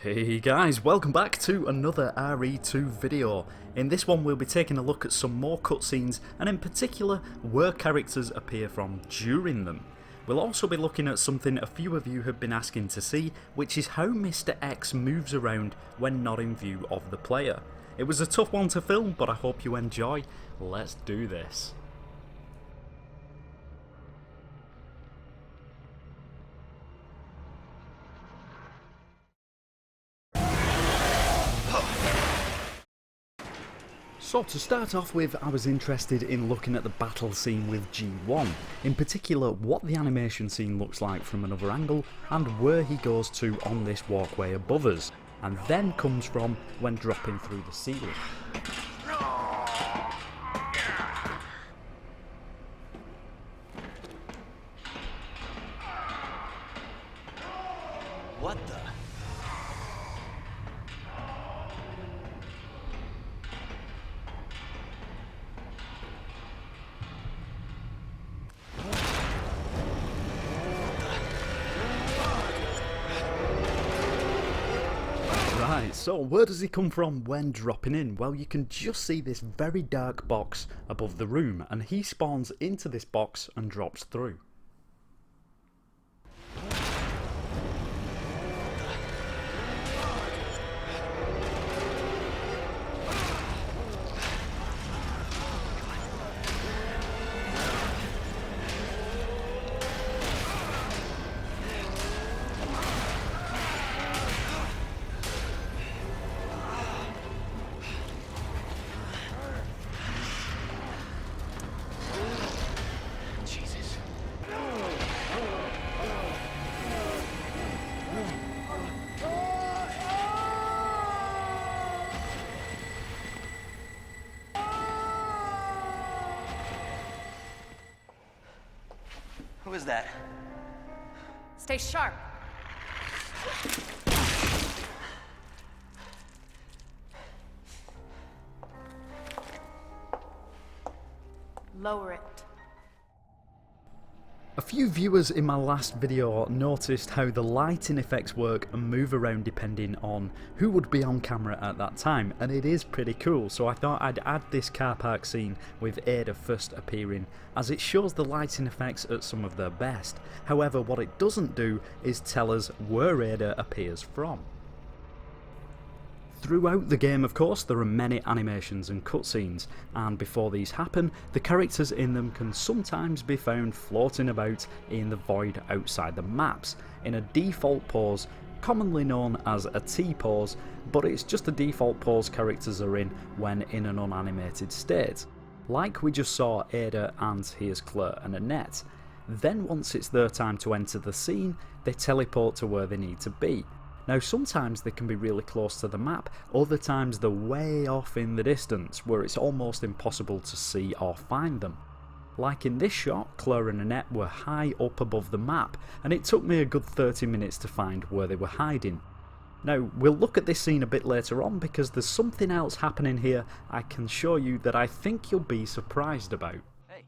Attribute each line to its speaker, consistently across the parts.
Speaker 1: Hey guys, welcome back to another RE2 video. In this one we'll be taking a look at some more cutscenes and in particular where characters appear from during them. We'll also be looking at something a few of you have been asking to see, which is how Mr. X moves around when not in view of the player. It was a tough one to film, but I hope you enjoy. Let's do this. So to start off with, I was interested in looking at the battle scene with G1, in particular what the animation scene looks like from another angle and where he goes to on this walkway above us, and then comes from when dropping through the ceiling.
Speaker 2: What the?
Speaker 1: Right, so where does he come from when dropping in? Well, you can just see this very dark box above the room, and he spawns into this box and drops through.
Speaker 2: Who is that?
Speaker 3: Stay sharp. Lower it.
Speaker 1: A few viewers in my last video noticed how the lighting effects work and move around depending on who would be on camera at that time, and it is pretty cool, so I thought I'd add this car park scene with Ada first appearing, as it shows the lighting effects at some of their best. However, what it doesn't do is tell us where Ada appears from. Throughout the game, of course, there are many animations and cutscenes, and before these happen, the characters in them can sometimes be found floating about in the void outside the maps, in a default pose, commonly known as a T-pose, but it's just a default pose characters are in when in an unanimated state. Like we just saw Ada and here's Claire and Annette. Then once it's their time to enter the scene, they teleport to where they need to be. Now sometimes they can be really close to the map, other times they're way off in the distance where it's almost impossible to see or find them. Like in this shot, Claire and Annette were high up above the map, and it took me a good 30 minutes to find where they were hiding. Now we'll look at this scene a bit later on because there's something else happening here I can show you that I think you'll be surprised about.
Speaker 2: Hey,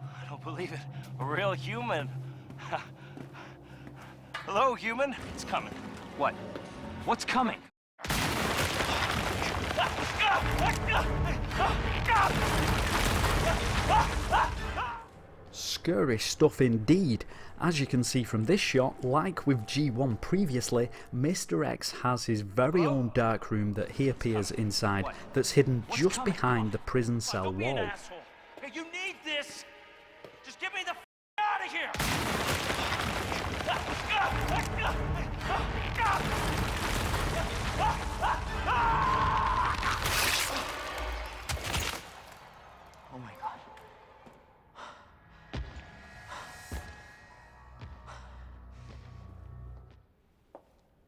Speaker 2: I don't believe it. A real human. Hello, human. It's coming. What? What's coming?
Speaker 1: Scary stuff indeed. As you can see from this shot, like with G1 previously, Mr. X has his very own dark room that he appears inside that's hidden just behind the prison cell
Speaker 2: Don't be an
Speaker 1: wall.
Speaker 2: asshole. Hey, you need this. Just get me the out of here. Oh my God.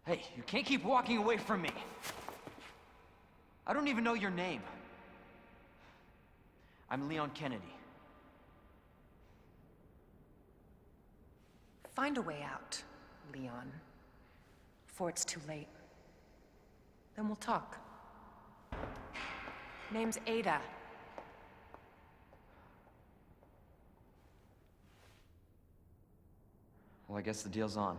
Speaker 2: Hey, you can't keep walking away from me. I don't even know your name. I'm Leon Kennedy.
Speaker 3: Find a way out, Leon. Before it's too late. Then we'll talk. Name's Ada.
Speaker 2: Well, I guess the deal's on.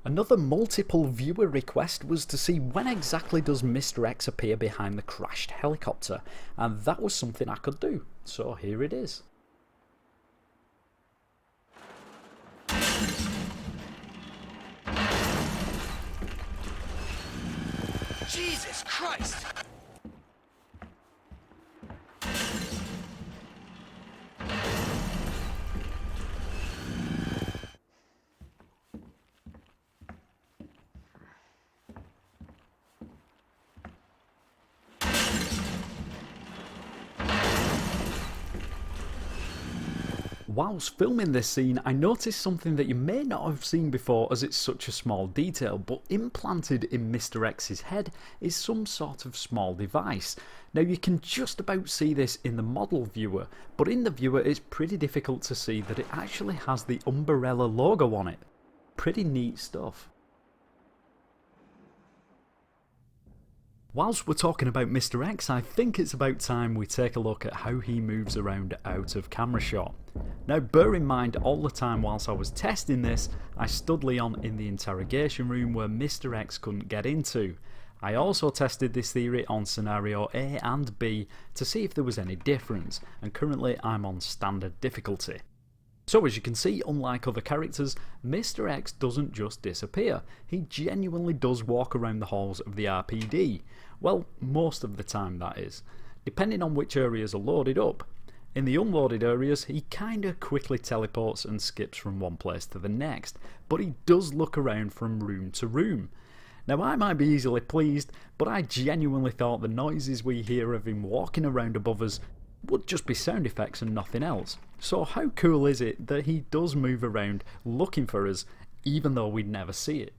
Speaker 1: Another multiple viewer request was to see when exactly does Mr. X appear behind the crashed helicopter, and that was something I could do, so here it is.
Speaker 2: Jesus Christ!
Speaker 1: Whilst filming this scene, I noticed something that you may not have seen before as it's such a small detail, but implanted in Mr. X's head is some sort of small device. Now you can just about see this in the model viewer, but in the viewer it's pretty difficult to see that it actually has the Umbrella logo on it. Pretty neat stuff. Whilst we're talking about Mr. X, I think it's about time we take a look at how he moves around out of camera shot. Now bear in mind, all the time whilst I was testing this, I stood Leon in the interrogation room where Mr. X couldn't get into. I also tested this theory on scenario A and B to see if there was any difference, and currently I'm on standard difficulty. So as you can see, unlike other characters, Mr. X doesn't just disappear, he genuinely does walk around the halls of the RPD. Well, most of the time that is, depending on which areas are loaded up. In the unloaded areas, he kinda quickly teleports and skips from one place to the next, but he does look around from room to room. Now I might be easily pleased, but I genuinely thought the noises we hear of him walking around above us would just be sound effects and nothing else. So how cool is it that he does move around looking for us, even though we'd never see it?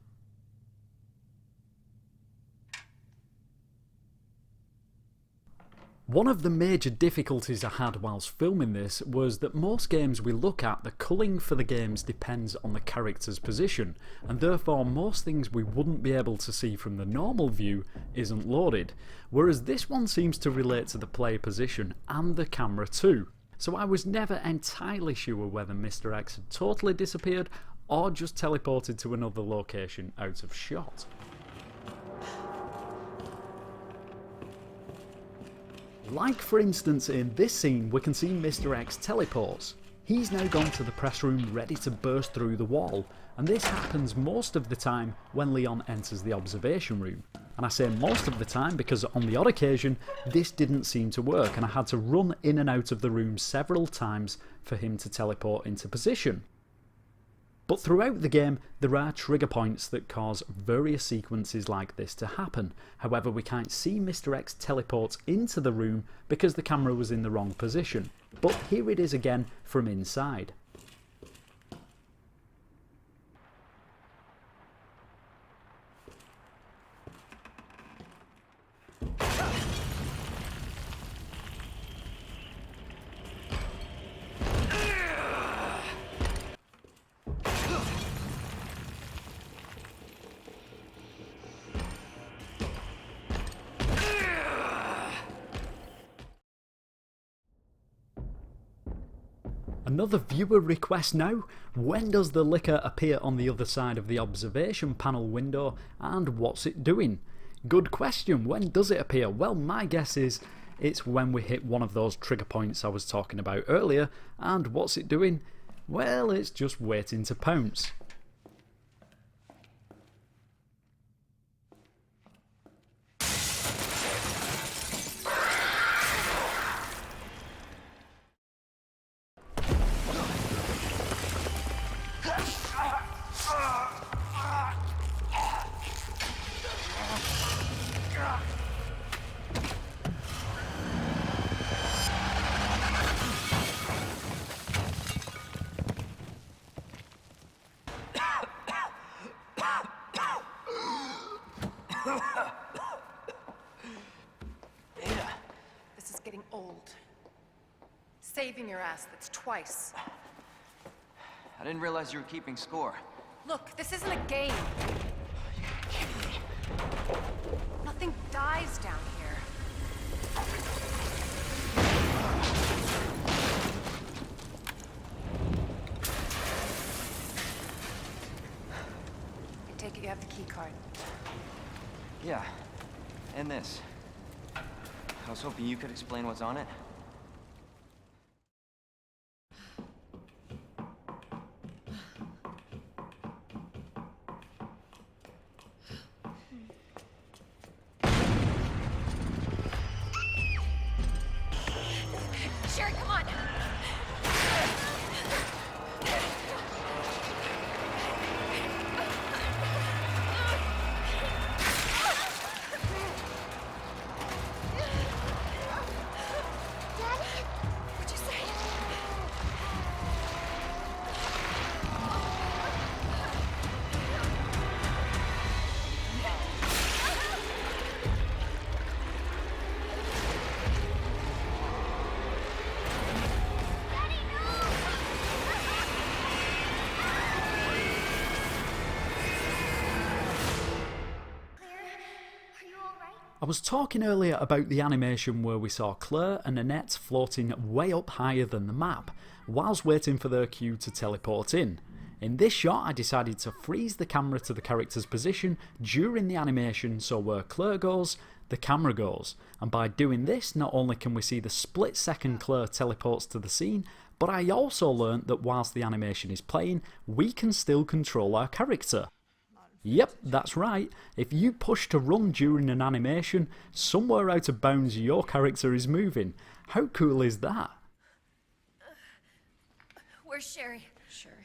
Speaker 1: One of the major difficulties I had whilst filming this was that most games we look at, the culling for the games depends on the character's position, and therefore most things we wouldn't be able to see from the normal view isn't loaded, whereas this one seems to relate to the player position and the camera too. So I was never entirely sure whether Mr. X had totally disappeared or just teleported to another location out of shot. Like for instance in this scene we can see Mr. X teleports. He's now gone to the press room ready to burst through the wall, and this happens most of the time when Leon enters the observation room. And I say most of the time because on the odd occasion this didn't seem to work and I had to run in and out of the room several times for him to teleport into position. But throughout the game there are trigger points that cause various sequences like this to happen. However, we can't see Mr. X teleport into the room because the camera was in the wrong position. But here it is again from inside. Another viewer request now, when does the liquor appear on the other side of the observation panel window and what's it doing? Good question, when does it appear? Well, my guess is it's when we hit one of those trigger points I was talking about earlier, and what's it doing? Well, it's just waiting to pounce.
Speaker 3: This is getting old. Saving your ass, that's twice.
Speaker 2: I didn't realize you were keeping score.
Speaker 3: Look, this isn't a game.
Speaker 2: You gotta be kidding me.
Speaker 3: Nothing dies down here. keycard.
Speaker 2: Yeah, and this. I was hoping you could explain what's on it.
Speaker 3: Sherry, come on! What'd you say?
Speaker 1: I was talking earlier about the animation where we saw Claire and Annette floating way up higher than the map, whilst waiting for their cue to teleport in. In this shot I decided to freeze the camera to the character's position during the animation, so where Claire goes, the camera goes, and by doing this not only can we see the split second Claire teleports to the scene, but I also learnt that whilst the animation is playing, we can still control our character. Yep, that's right. If you push to run during an animation, somewhere out of bounds your character is moving. How cool is that?
Speaker 3: Where's Sherry? Sherry.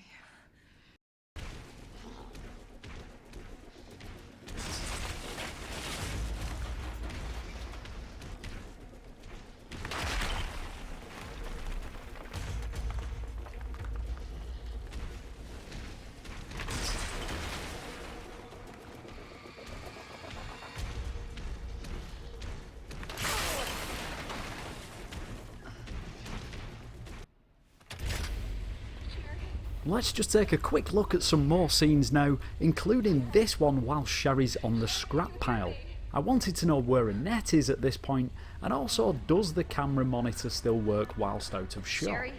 Speaker 1: Let's just take a quick look at some more scenes now, including this one while Sherry's on the scrap pile. I wanted to know where Annette is at this point, and also does the camera monitor still work whilst out of shot?
Speaker 3: Sherry?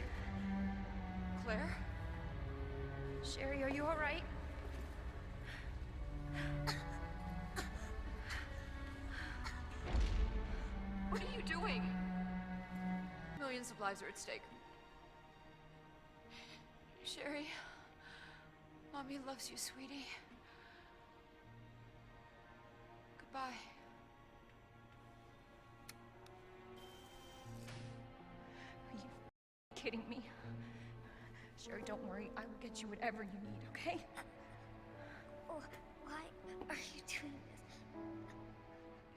Speaker 3: Claire? Sherry, are you alright? What are you doing? Millions of lives are at stake. Sherry, Mommy loves you, sweetie. Goodbye. Are you kidding me? Sherry, don't worry. I will get you whatever you need, okay?
Speaker 4: Why are you doing this?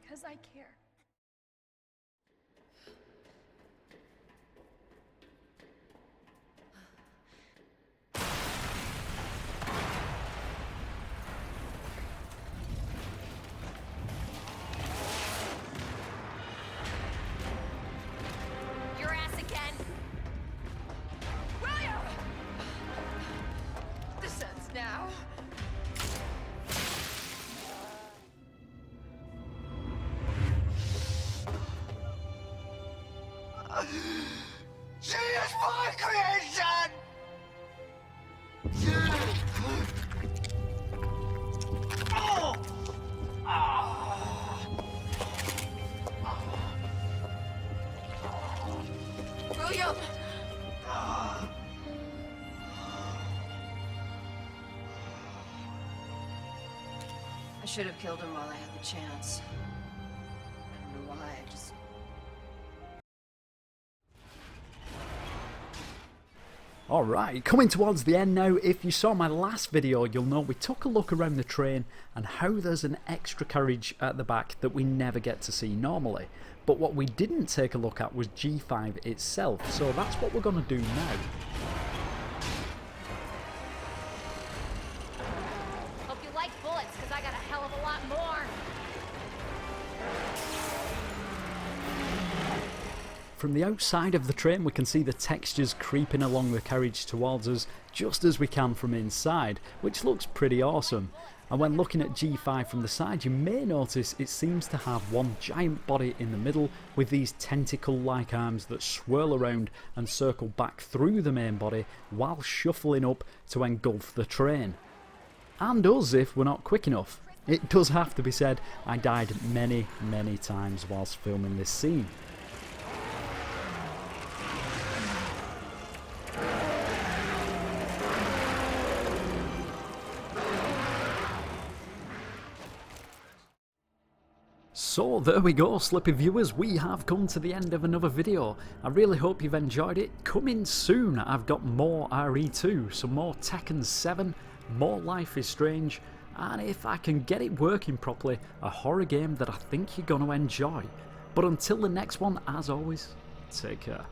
Speaker 3: Because I care. Your ass again. William! This ends now.
Speaker 5: She is my creation!
Speaker 3: William! I should have killed him while I had the chance. I don't know why, I just...
Speaker 1: Alright, coming towards the end now. If you saw my last video, you'll know we took a look around the train and how there's an extra carriage at the back that we never get to see normally. But what we didn't take a look at was G5 itself, so that's what we're going to do now.
Speaker 4: Hope you like bullets, because I got a hell of a lot more.
Speaker 1: From the outside of the train we can see the textures creeping along the carriage towards us just as we can from inside, which looks pretty awesome. And when looking at G5 from the side, you may notice it seems to have one giant body in the middle with these tentacle-like arms that swirl around and circle back through the main body while shuffling up to engulf the train. And us if we're not quick enough. It does have to be said, I died many times whilst filming this scene. So there we go, Slippy viewers, we have come to the end of another video. I really hope you've enjoyed it. Coming soon, I've got more RE2, some more Tekken 7, more Life is Strange, and if I can get it working properly, a horror game that I think you're going to enjoy. But until the next one, as always, take care.